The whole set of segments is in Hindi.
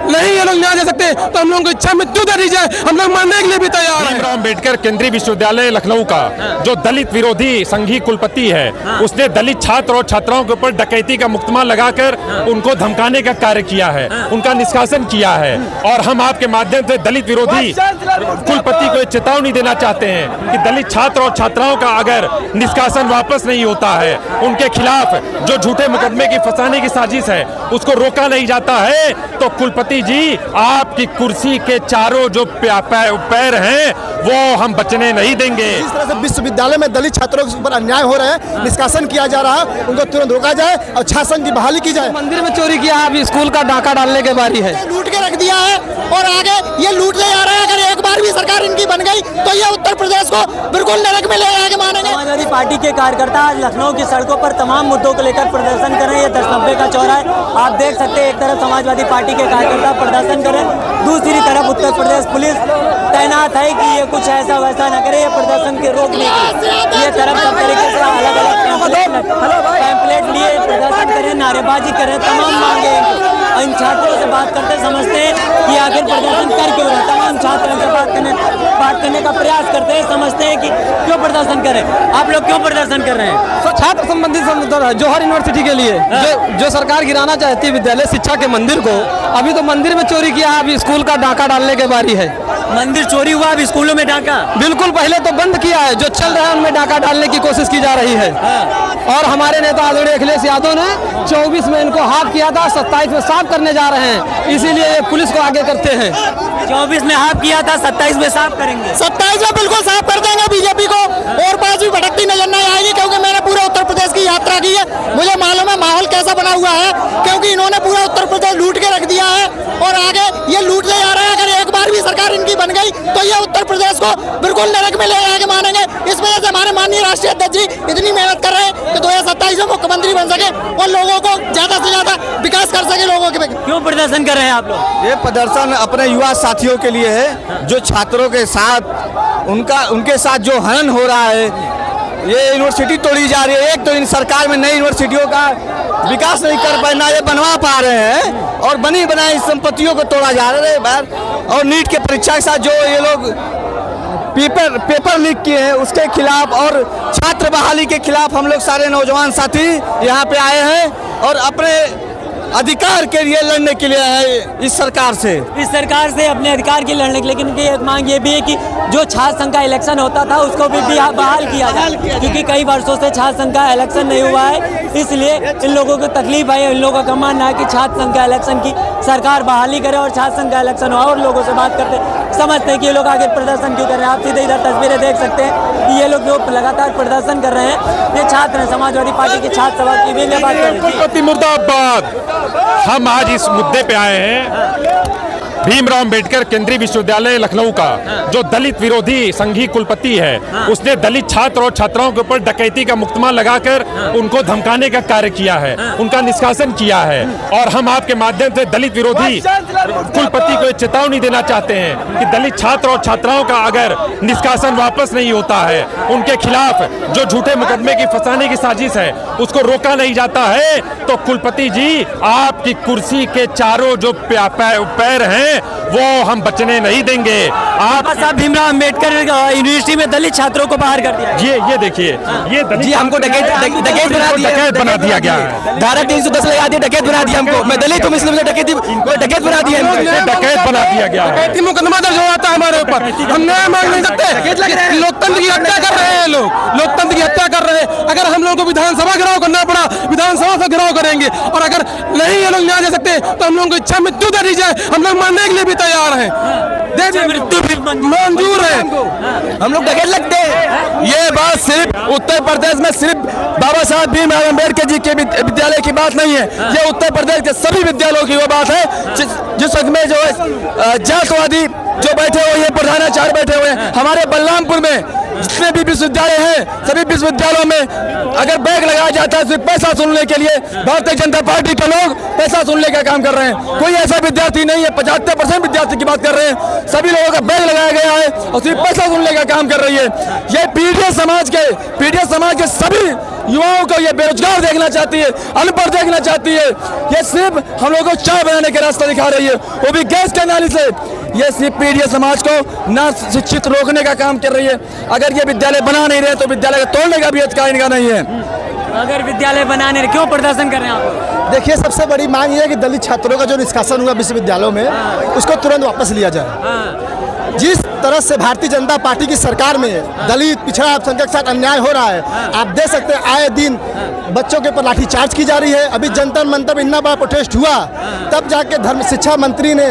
नहीं ये लोग न्याय दे सकते तो हम लोगों को इच्छा मृत्यु दे दी जाए, हम लोग मारने के लिए भी तैयार हैं। भीमराव अम्बेडकर केंद्रीय विश्वविद्यालय लखनऊ का जो दलित विरोधी संघीय कुलपति है, उसने दलित छात्र और छात्राओं के ऊपर डकैती का मुकदमा लगाकर उनको धमकाने का कार्य किया है, उनका निष्कासन किया है। और हम आपके माध्यम से दलित विरोधी कुलपति को चेतावनी देना चाहते हैं कि दलित छात्र और छात्राओं का अगर निष्कासन वापस नहीं होता है, उनके खिलाफ जो झूठे मुकदमे की फंसाने की साजिश है उसको रोका नहीं जाता है, तो कुलपति जी आपकी कुर्सी के चारों जो पैर हैं वो हम बचने नहीं देंगे। इस तरह से विश्वविद्यालय में दलित छात्रों के ऊपर अन्याय हो रहे हैं, निष्कासन किया जा रहा है, उनको तुरंत रोका जाए और छात्र संघ की बहाली की जाए। मंदिर में चोरी किया, अभी स्कूल का डाका डालने के बारी है, लूट के रख दिया है और आगे ये लूटने जा रहे हैं। अगर एक बार भी सरकार इनकी बन गई तो ये उत्तर प्रदेश को बिल्कुल नरक में ले जाके मानेंगे। समाजवादी पार्टी के कार्यकर्ता आज लखनऊ की सड़कों पर तमाम मुद्दों को लेकर प्रदर्शन कर रहे हैं। ये 1090 का चौराहा है, आप देख सकते हैं। एक तरफ समाजवादी पार्टी के कार्यकर्ता प्रदर्शन कर रहे हैं, दूसरी तरफ उत्तर प्रदेश पुलिस तैनात है कि ये कुछ ऐसा वैसा न करे, ये प्रदर्शन के रोकने के ये तरफ सब तरीके से अलग अलग पैम्पलेट लिए प्रदर्शन करें, नारेबाजी करें, तमाम मांगे। इन छात्रों से बात करते समझते हैं कि आखिर प्रदर्शन कर क्यों रहे। तमाम छात्रों से बात करने का प्रयास करते हैं, समझते हैं कि क्यों प्रदर्शन करें। आप लोग क्यों प्रदर्शन कर रहे हैं? तो छात्र संबंधित जौहर यूनिवर्सिटी के लिए जो सरकार गिराना चाहती है विद्यालय शिक्षा के मंदिर को, अभी तो मंदिर में चोरी किया है, अभी स्कूल का डाका डालने के बारी है। मंदिर चोरी हुआ, अब स्कूलों में डाका? बिल्कुल, पहले तो बंद किया है, जो चल रहा है उनमें डाका डालने की कोशिश की जा रही है। और हमारे नेता आदरणीय अखिलेश यादव ने 24 में इनको हाफ किया था, 27 में साफ करने जा रहे हैं, इसीलिए ये पुलिस को आगे करते हैं। 24 में हाफ किया था, 27 में साफ करेंगे। 27 में बिल्कुल साफ कर देंगे बीजेपी को, और पास भी भटकती नजर नहीं आएगी, क्योंकि मैंने पूरे उत्तर प्रदेश की यात्रा की है, मुझे मालूम है माहौल कैसा बना हुआ है। क्योंकि इन्होंने पूरा उत्तर प्रदेश लूट के रख दिया है और आगे ये लूटने जा रहे हैं। अगर एक बार भी सरकार इनकी बन गई तो ये उत्तर प्रदेश को बिल्कुल नरक में ले जाके मानेंगे। इस वजह से हमारे माननीय राष्ट्रीय अध्यक्ष जी इतनी मेहनत कर रहे हैं कि 2027 में मुख्यमंत्री बन सके और लोगों को ज्यादा से ज्यादा विकास कर सके लोगों के। क्यों प्रदर्शन कर रहे हैं आप लोग? ये प्रदर्शन अपने युवा साथियों के लिए है, जो छात्रों के साथ उनके साथ जो हनन हो रहा है, ये यूनिवर्सिटी तोड़ी जा रही है। एक तो इन सरकार में नई यूनिवर्सिटियों का विकास नहीं कर पाए, ना ये बनवा पा रहे हैं, और बनी बनाई संपत्तियों को तोड़ा जा रहा है। और नीट के परीक्षा के साथ जो ये लोग पेपर लीक किए हैं उसके खिलाफ और छात्र बहाली के खिलाफ हम लोग सारे नौजवान साथी यहाँ पे आए हैं और अपने अधिकार के लिए लड़ने के लिए है इस सरकार से अपने अधिकार के लिए लड़ने के लिए। लेकिन इनकी एक मांग ये भी है कि जो छात्र संघ का इलेक्शन होता था उसको भी बहाल किया जाए, क्योंकि कई वर्षों से छात्र संघ का इलेक्शन नहीं हुआ है, इसलिए इन लोगों को तकलीफ है। इन लोगों का मानना है कि छात्र संघ का इलेक्शन की सरकार बहाली करे और छात्र संघ का इलेक्शन हो। और लोगों से बात करते समझते हैं कि ये लोग आगे प्रदर्शन क्यों कर रहे हैं। आप सीधे इधर तस्वीरें देख सकते हैं कि ये लोग जो लगातार प्रदर्शन कर रहे हैं ये छात्र हैं, समाजवादी पार्टी के छात्र सभा की भी बात कर रहे हैं। मुर्दाबाद। हम आज इस मुद्दे पे आए हैं, भीमराव अम्बेडकर केंद्रीय विश्वविद्यालय लखनऊ का जो दलित विरोधी संघीय कुलपति है, उसने दलित छात्र और छात्राओं के ऊपर डकैती का मुकदमा लगाकर उनको धमकाने का कार्य किया है, उनका निष्कासन किया है। और हम आपके माध्यम से दलित विरोधी कुलपति को चेतावनी देना चाहते हैं कि दलित छात्र और छात्राओं का अगर निष्कासन वापस नहीं होता है, उनके खिलाफ जो झूठे मुकदमे की फंसाने की साजिश है उसको रोका नहीं जाता है, तो कुलपति जी आपकी कुर्सी के चारों जो पैर हैं वो हम बचने नहीं देंगे। आप भीमराव अम्बेडकर यूनिवर्सिटी में दलित छात्रों को बाहर कर दिया। ये देखिए, ये जी हमको डकैत बना दिया गया है। धारा 310 लगा दी, डकैत बना दिया हमको। मैं दलित हूँ इसलिए डकैत बना दिया, डकैत बना दिया गया है। मुकदमा दर्ज हुआ था हमारे ऊपर, हम न्याय मांग नहीं सकते। लोकतंत्र की हत्या कर रहे हैं लोग, लोकतंत्र की हत्या कर रहे हैं। अगर हम लोगों को विधानसभा घेराव करना पड़ा, विधानसभा से घेराव करेंगे, और अगर नहीं ये लोग न्याय दे सकते तो हम लोगों को इच्छा मृत्यु दे दी जाए, हम लोग मारने के लिए भी तैयार हैं। मृत्यु भी मंजूर है, हम लोग डकैत लगते हैं। ये बात सिर्फ उत्तर प्रदेश में सिर्फ बाबा साहब भीमराव अम्बेडकर जी के विद्यालय की बात नहीं है, ये उत्तर प्रदेश के सभी विद्यालयों की वो बात है जिस वक्त में जो है जातवादी जो बैठे हुए हैं, प्रधानाचार्य बैठे हुए हैं। हमारे बलरामपुर में जितने भी विश्वविद्यालय हैं सभी विश्वविद्यालयों में अगर बैग लगाया जाता है सिर्फ पैसा सुनने के लिए भारतीय जनता पार्टी के लोग पैसा सुनने का काम कर रहे हैं। कोई ऐसा विद्यार्थी नहीं है, 75% विद्यार्थी की बात कर रहे हैं, सभी लोगों का बैग लगाया गया है और सिर्फ पैसा सुनने का काम कर रही है। ये पीडीएस समाज के सभी युवाओं को ये बेरोजगार देखना चाहती है, अनपढ़ देखना चाहती है। ये सिर्फ हम लोगों को चाय बनाने के रास्ता दिखा रही है, वो भी गैस के नाली से। ये सिर्फ पीडीएस समाज को ना शिक्षित रोकने का काम कर रही है। अगर ये विद्यालय बना नहीं रहे तो विद्यालय को तोड़ने का भी अधिकार इनका नहीं है। अगर विद्यालय बनाने क्यों प्रदर्शन कर रहे हैं आप? देखिए, सबसे बड़ी मांग ये है कि दलित छात्रों का जो निष्कासन हुआ विश्वविद्यालयों में उसको तुरंत वापस लिया जाए। जिस तरह से भारतीय जनता पार्टी की सरकार में दलित पिछड़ा अल्पसंख्यक के साथ अन्याय हो रहा है, आप देख सकते हैं आए दिन बच्चों के ऊपर लाठीचार्ज की जा रही है। अभी जंतर मंतर में इतना बड़ा प्रोटेस्ट हुआ तब जाके धर्म शिक्षा मंत्री ने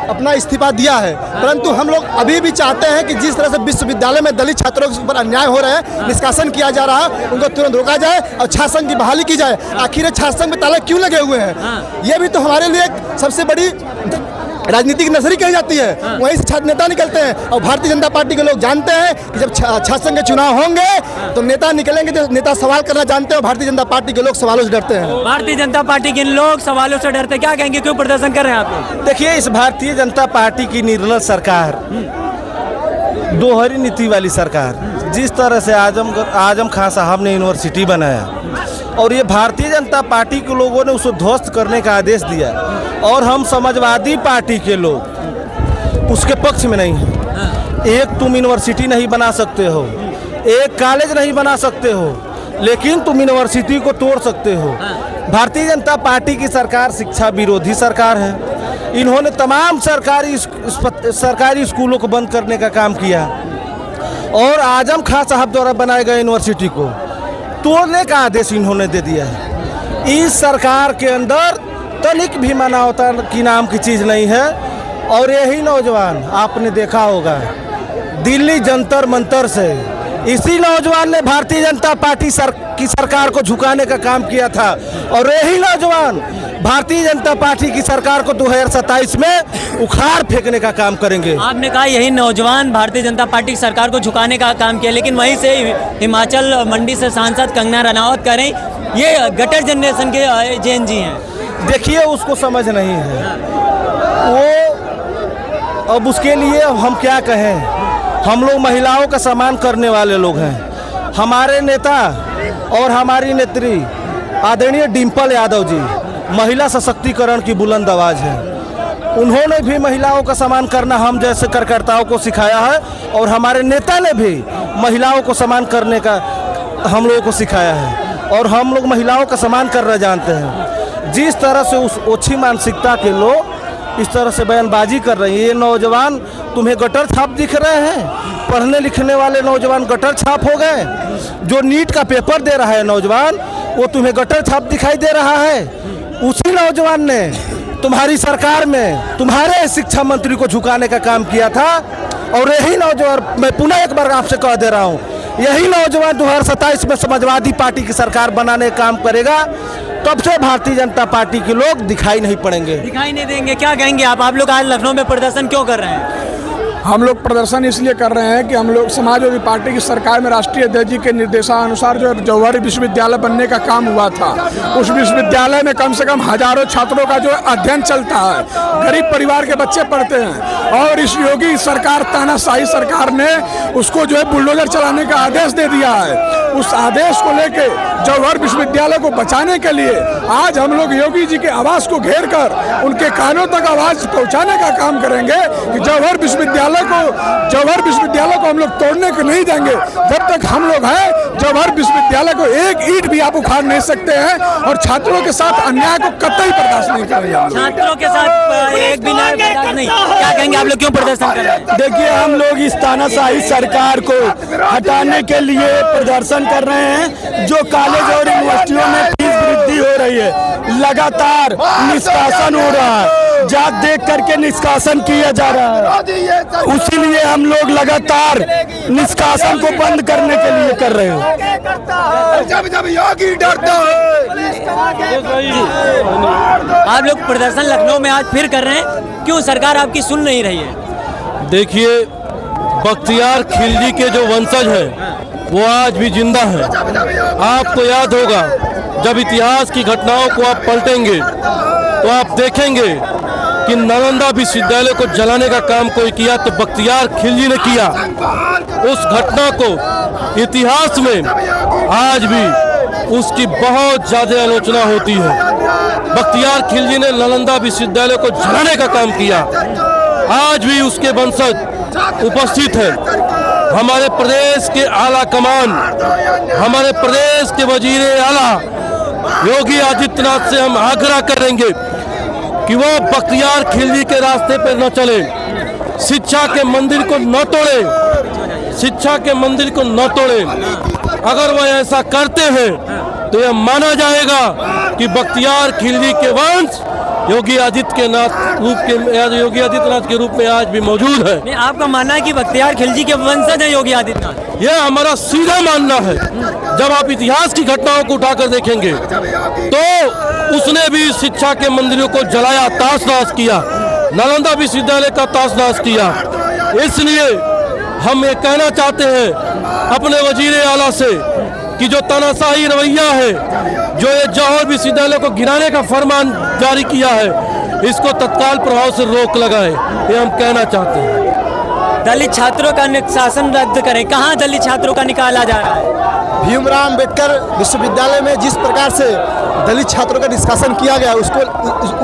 अपना इस्तीफा दिया है। परंतु हम लोग अभी भी चाहते हैं कि जिस तरह से विश्वविद्यालय में दलित छात्रों के ऊपर अन्याय हो रहा है, निष्कासन किया जा रहा है, उनको तुरंत रोका जाए और छात्र संघ की बहाली की जाए। आखिर छात्र संघ में ताला क्यों लगे हुए हैं? ये भी तो हमारे लिए एक सबसे बड़ी राजनीतिक नजरी कही जाती है। वहीं से छात्र नेता निकलते हैं और भारतीय जनता पार्टी के लोग जानते हैं कि जब छात्र संघ के चुनाव होंगे तो नेता निकलेंगे, तो नेता सवाल करना जानते हैं और भारतीय जनता पार्टी के लोग सवालों से डरते हैं। भारतीय जनता पार्टी के लोग सवालों से डरते, क्या कहेंगे, क्यों प्रदर्शन कर रहे हैं आप? देखिए, इस भारतीय जनता पार्टी की निर्दल सरकार, दोहरी नीति वाली सरकार, जिस तरह से आजम खान साहब ने यूनिवर्सिटी बनाया और ये भारतीय जनता पार्टी के लोगों ने उसे ध्वस्त करने का आदेश दिया और हम समाजवादी पार्टी के लोग उसके पक्ष में नहीं हैं। एक तुम यूनिवर्सिटी नहीं बना सकते हो, एक कॉलेज नहीं बना सकते हो, लेकिन तुम यूनिवर्सिटी को तोड़ सकते हो। भारतीय जनता पार्टी की सरकार शिक्षा विरोधी सरकार है। इन्होंने तमाम सरकारी स्कूलों को बंद करने का काम किया और आजम खान साहब द्वारा बनाए गए यूनिवर्सिटी को तोड़ने का आदेश इन्होंने दे दिया है। इस सरकार के अंदर तनिक भी मानवता की नाम की चीज़ नहीं है। और यही नौजवान आपने देखा होगा दिल्ली जंतर मंतर से इसी नौजवान ने भारतीय जनता पार्टी की सरकार को झुकाने का काम किया था और यही नौजवान भारतीय जनता पार्टी की सरकार को 2027 में उखाड़ फेंकने का काम करेंगे। आपने कहा यही नौजवान भारतीय जनता पार्टी की सरकार को झुकाने का काम किया, लेकिन वहीं से हिमाचल मंडी से सांसद कंगना रनावत करें, ये गटर जनरेशन के जैन जी हैं। देखिए, उसको समझ नहीं है वो। अब उसके लिए हम क्या कहें? हम लोग महिलाओं का सम्मान करने वाले लोग हैं। हमारे नेता और हमारी नेत्री आदरणीय डिम्पल यादव जी महिला सशक्तिकरण की बुलंद आवाज़ है। उन्होंने भी महिलाओं का सम्मान करना हम जैसे कार्यकर्ताओं को सिखाया है और हमारे नेता ने भी महिलाओं को सम्मान करने का हम लोगों को सिखाया है और हम लोग महिलाओं का सम्मान करना जानते हैं। जिस तरह से उस ओछी मानसिकता के लोग इस तरह से बयानबाजी कर रहे हैं, ये नौजवान तुम्हें गटर छाप दिख रहे हैं? पढ़ने लिखने वाले नौजवान गटर छाप हो गए? जो नीट का पेपर दे रहा है नौजवान, वो तुम्हें गटर छाप दिखाई दे रहा है? उसी नौजवान ने तुम्हारी सरकार में तुम्हारे शिक्षा मंत्री को झुकाने का काम किया था और यही नौजवान, मैं पुनः एक बार आपसे कह दे रहा हूँ, यही नौजवान 2027 में समाजवादी पार्टी की सरकार बनाने का काम करेगा। तब से भारतीय जनता पार्टी के लोग दिखाई नहीं पड़ेंगे, दिखाई नहीं देंगे। क्या कहेंगे आप लोग आज लखनऊ में प्रदर्शन क्यों कर रहे हैं? हम लोग प्रदर्शन इसलिए कर रहे हैं कि हम लोग समाजवादी पार्टी की सरकार में राष्ट्रीय अध्यक्ष जी के निर्देशानुसार जो जौहरी विश्वविद्यालय बनने का काम हुआ था, उस विश्वविद्यालय में कम से कम हजारों छात्रों का जो अध्ययन चलता है, गरीब परिवार के बच्चे पढ़ते हैं और इस योगी सरकार, तानाशाही सरकार ने उसको जो है बुलडोजर चलाने का आदेश दे दिया है। उस आदेश को लेके जौहर विश्वविद्यालय को बचाने के लिए आज हम लोग योगी जी के आवास को घेर कर उनके कानों तक आवाज पहुंचाने का काम करेंगे कि जौहर विश्वविद्यालय को हम लोग तोड़ने को नहीं देंगे। जब तक हम लोग हैं, जौहर विश्वविद्यालय को एक ईंट भी आप उखाड़ नहीं सकते हैं और छात्रों के साथ अन्याय को कतई बर्दाश्त नहीं करेंगे। छात्रों के साथ एक भी बर्दाश्त नहीं। क्या कहेंगे आप लोग क्यों प्रदर्शन कर रहे हैं? देखिए, हम लोग इस तानाशाही सरकार को हटाने के लिए प्रदर्शन कर रहे हैं। जो कॉलेज और यूनिवर्सिटियों में फीस वृद्धि हो रही है, लगातार निष्कासन हो रहा है, जात देख करके निष्कासन किया जा रहा है, उसीलिए हम लोग लगातार निष्कासन को बंद करने के लिए कर रहे हैं। जब योगी डरता है। आप लोग प्रदर्शन लखनऊ में आज फिर कर रहे हैं, क्यों सरकार आपकी सुन नहीं रही है? देखिए, बख्तियार खिलजी के जो वंशज हैं वो आज भी जिंदा हैं। आपको याद होगा जब इतिहास की घटनाओं को आप पलटेंगे तो आप देखेंगे कि नालंदा विश्वविद्यालय को जलाने का काम कोई किया तो बख्तियार खिलजी ने किया। उस घटना को इतिहास में आज भी उसकी बहुत ज्यादा आलोचना होती है। बख्तियार खिलजी ने नालंदा विश्वविद्यालय को जलाने का काम किया। आज भी उसके वंशज उपस्थित है। हमारे प्रदेश के आला कमान, हमारे प्रदेश के वजीर आला योगी आदित्यनाथ से हम आग्रह करेंगे कि वो बख्तियार खिलजी के रास्ते पर न चले, शिक्षा के मंदिर को न तोड़े, शिक्षा के मंदिर को न तोड़े। अगर वह ऐसा करते हैं तो यह माना जाएगा कि बख्तियार खिलजी के वंश योगी आदित्यनाथ के रूप में आज भी मौजूद है। नहीं, आपका मानना है कि बख्तियार खिलजी के वंशज है योगी आदित्यनाथ? यह हमारा सीधा मानना है। जब आप इतिहास की घटनाओं को उठाकर देखेंगे तो उसने भी शिक्षा के मंदिरों को जलाया, ताश-नाश किया, नालंदा विश्वविद्यालय का ताश-नाश किया। इसलिए हम ये कहना चाहते हैं अपने वजीर आला से कि जो तानाशाही रवैया है, जो ये जौहर विश्वविद्यालय को गिराने का फरमान जारी किया है, इसको तत्काल प्रभाव से रोक लगाए, ये हम कहना चाहते हैं। दलित छात्रों का निष्कासन रद्द करें। कहाँ दलित छात्रों का निकाला जा रहा है? भीमराव अंबेडकर विश्वविद्यालय में जिस प्रकार से दलित छात्रों का निष्कासन किया गया,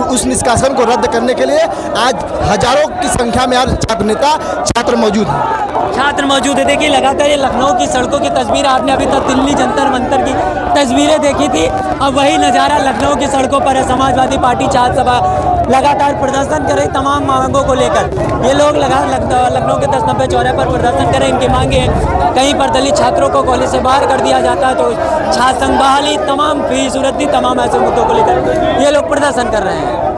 उस निष्कासन को रद्द करने के लिए आज हजारों की संख्या में आज छात्र नेता छात्र मौजूद हैं। छात्र मौजूद है। देखिए लगातार ये लखनऊ की सड़कों की तस्वीर, आपने अभी तक दिल्ली जंतर मंतर की तस्वीरें देखी थी, अब वही नज़ारा लखनऊ की सड़कों पर है। समाजवादी पार्टी छात्र सभा लगातार प्रदर्शन कर रही तमाम मांगों को लेकर। ये लोग लखनऊ के 10 नब्बे चौराहे पर प्रदर्शन करें, इनकी मांगे हैं। कहीं पर दलित छात्रों को कॉलेज से बाहर कर दिया जाता है तो छात्र संघ बहाली, तमाम फीस रद्दी, तमाम ऐसे मुद्दों को लेकर ये लोग प्रदर्शन कर रहे हैं।